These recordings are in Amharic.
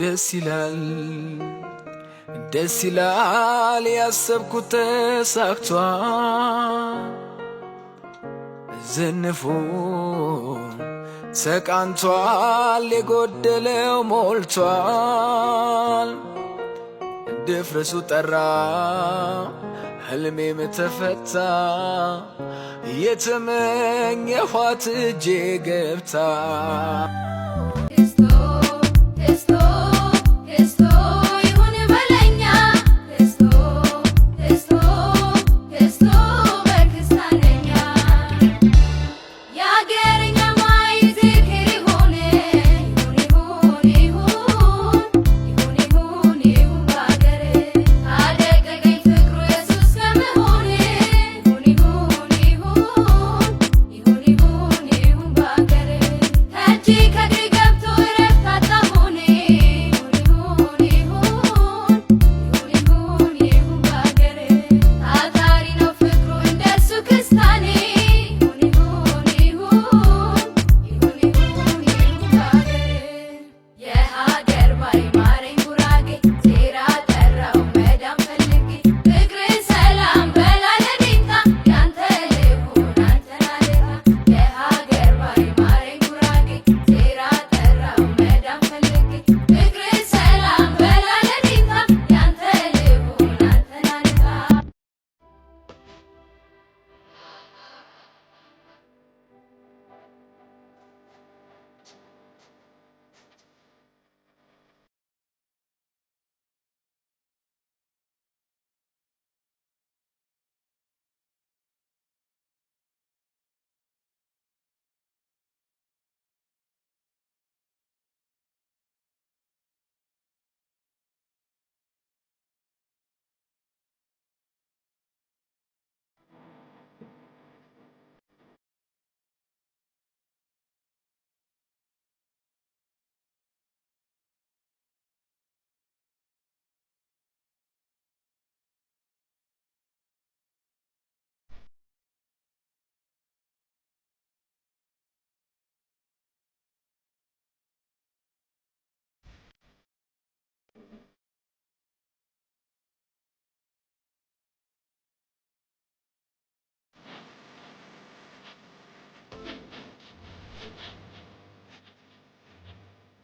ደስ ይላል ያሰብኩት ተሳክቷል ዝንፉ ተቃንቷል የጎደለው ሞልቷል ድፍረሱ ጠራ ህልሜም ተፈታ የተመኘኋት እጄ ገብታ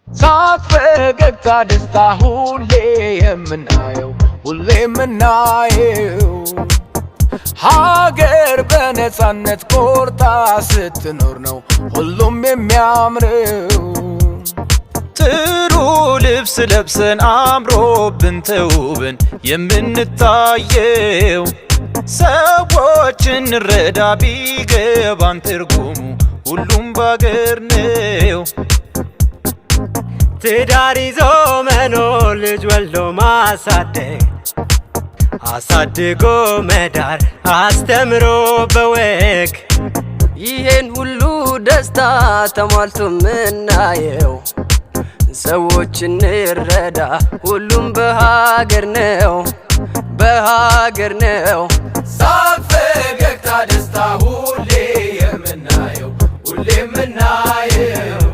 ሳቅ ፈገግታ ደስታ ሁሌ የምናየው ሀገር በነፃነት ቆርጣ ስትኖር ነው ሁሉም የሚያምረው ጥሩ ልብስ ለብሰን አምሮብን ተውበን የምንታየው ሰዎችን እንረዳ ቢገባን ትርጉሙ ሁሉም ባገር ነው ትዳር ይዞ መኖር ልጅ ወልዶ ማሳደግ አሳድጎ መዳር አስተምሮ በወግ ይሄን ሁሉ ደስታ ተሟልቶ ምናየው ሰዎችን እንረዳ ሁሉም በሀገር ነው ሳቅ ፈገግታ ደስታ ሁሌ የምናየው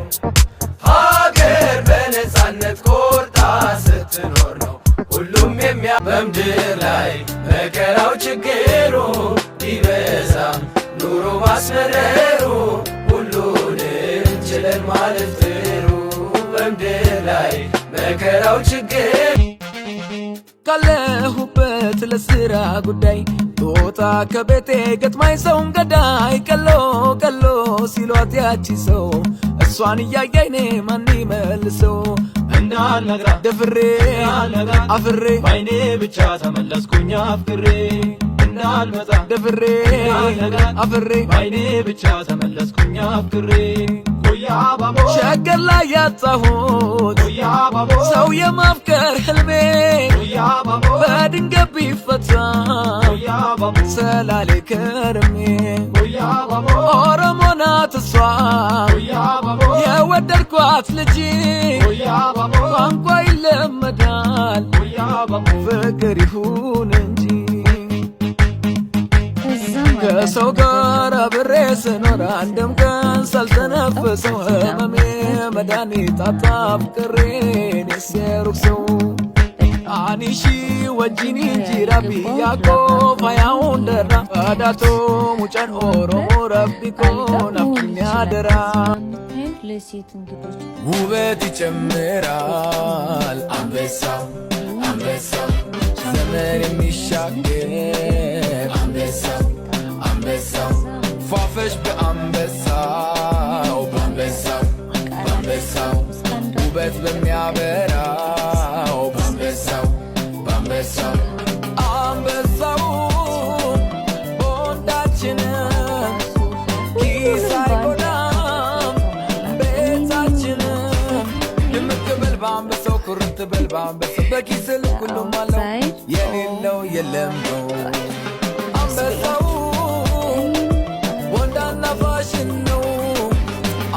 ሀገር በነፃነት ቆርጣ ስትኖር ነው ሁሉም በምድር ላይ መከራው ችግሩ ቢበዛም ኑሮ ማስመረሩ ሁሉንም ችለን ማለፍ ጥሩ በምድር ላይ መከራው ችግር ካለሁበት ለስራ ጉዳይ ቦታ ከቤቴ ገጥማኝ ሰውን ገዳይ ቀሎ ሲሏት ያቺ ሰው እሷን እያየኔ ማን ይመልሰው እንዳልነግራ ደፍሬ አፍሬ ባይኔ ብቻ ተመለስኩኝ አፍቅሬ እንዳልመጣ ደፍሬ አፍሬ ባይኔ ብቻ ተመለስኩኝ አፍቅሬ ሸገር ላይ ያጣሁት ሰው የማፍቀር ህልሜ በድንገት ቢፈታ ሰላሌ ከርሜ ኦሮሞ ናት እሷ የወደድኳት ልጅ ቋንቋ ይለመዳል ፍቅር ይሁን እንጂ ከሰው ጋር አብሬ ስኖር አንድም ቀን ሳልተነፍሰው ህመሜ መድኃኒት አታፍቅሬን የሴሩክሰው አኒሺ ወጂኒ ጂራቢ ያቆብ ያውንደራ አዳቶ ሙጨን ኦሮሞ ረቢኮ ናፍቂኝ አደራ ውበት ይጨምራል አንበሳው አንበሳው ዘመን የሚሻገር አንበሳው አንበሳው ፏፈሽ በአንበሳው በአንበሳው በአንበሳው ውበት በሚያበራው በአንበሳው በአንበሳው አንበሳው ቦንዳችንን ኪስ አይጎዳም ቤታችንን ድምቅ በል በአንበሳው ኩርት በል በአንበሳው በኪስ ልክ ሁሉም አለው የሌለው የለም ነው አንበሳው ቦንዳና ፋሽን ነው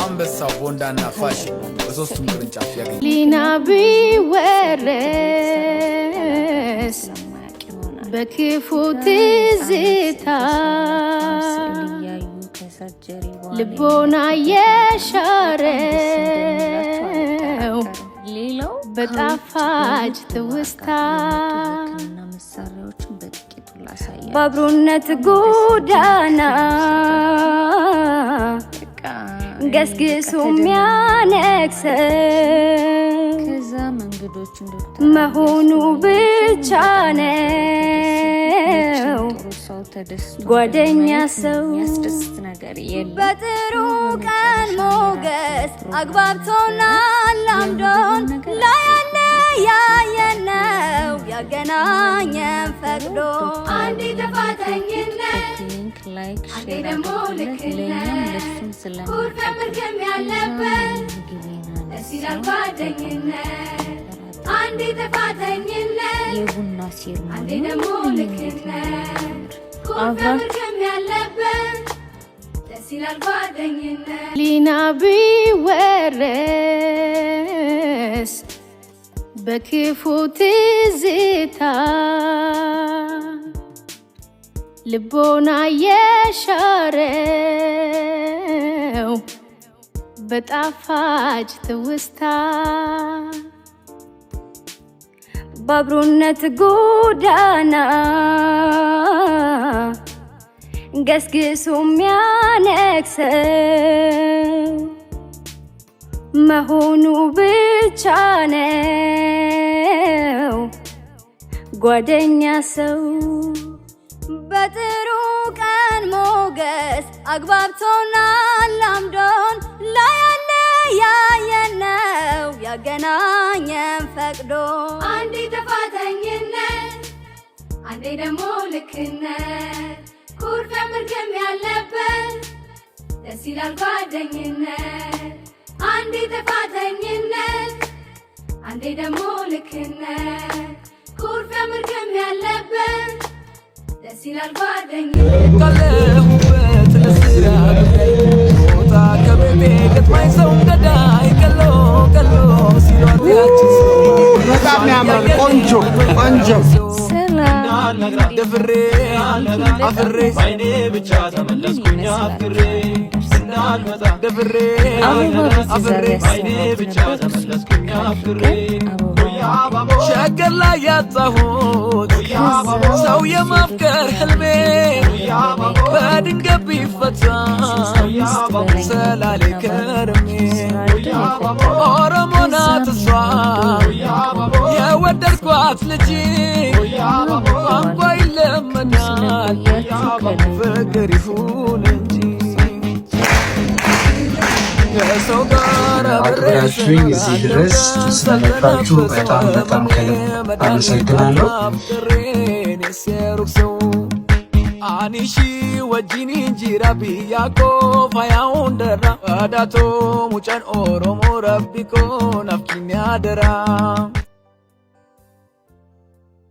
አንበሳው ቦንዳና ፋሽን በሶስቱም ቅርንጫፍ ያገኝ ሊና ቢወረስ በክፉ ትዝታ ልቦና የሻረው በጣፋጭ ትውስታ በአብሮነት ጎዳና ገስግሶ የሚያነግሰው መሆኑ ብቻ ነው ጓደኛ ሰው በጥሩ ቀን ሞገስ አግባብቶናል አላምዶን ያየነው ያገናኘን ፈቅዶ አንዴ ተፋተኝነት አንዴ ደግሞ ልክነት ኩርፊያ መርገም ያለበት ደስ ይላል ጓደኝነት አንዴ ተፋተኝነት አንዴ ደግሞ ልክነት ኩርፊያ መርገም ያለበት ደስ ይላል ጓደኝነት ሊና ቢወረስ በክፉ ትዝታ ልቦና የሻረው በጣፋጭ ትውስታ በአብሮነት ጎዳና ገስግሶ የሚያነግሰው መሆኑ ብቻ ነው ጓደኛ ሰው በጥሩ ቀን ሞገስ አግባብቶናል አምዶን ያየነው ያገናኘን ፈቅዶ አንዴ ተፋተኝነት አንዴ ደግሞ ልክነት ኩርፊያ መርገም ያለበት ደስ ይላል ጓደኝነት አንዴ ተፋተኝነት አንዴ ደግሞ ልክነት ኩርፊያ መርገም ያለበት ደስ ይላል ጓደኝነት ካለሁበት ለስራ ቦታ ከቤቴ ገጥማኝ ሰው ገዳይ ቀሎ ቀሎ ሲሏት ያችን ሰው በጣም ያምራል ቆንጆ ቆንጆ ደፍሬ አፍሬ ባይኔ ብቻ ተመለስኩኝ አፍሬ እንዳልመጣ ደፍሬ አፍሬ ባይኔ ብቻ ተመለስኩኝ አፍሬ ሸገር ላይ ያጣሁት ሰው የማፍቀር ህልሜ በድንገት ቢፈታ ሰላሌ ከርሜ ኦሮሞ ናት እሷ የወደድኳት ልጅ ቋንቋ ይለመዳል ፍቅር ይሁን እንጂ ከሰው ጋር አብራችሁኝ እዚህ ድረስ ስለመጣችሁ በጣም በጣም ከልብ አመሰግናለሁ። አኒሺ ወጂኒ ጂራቢ ያቆብ ያውንደራ አዳቶ ሙጨን ኦሮሞ ረቢኮ ናፍቂኝ አደራ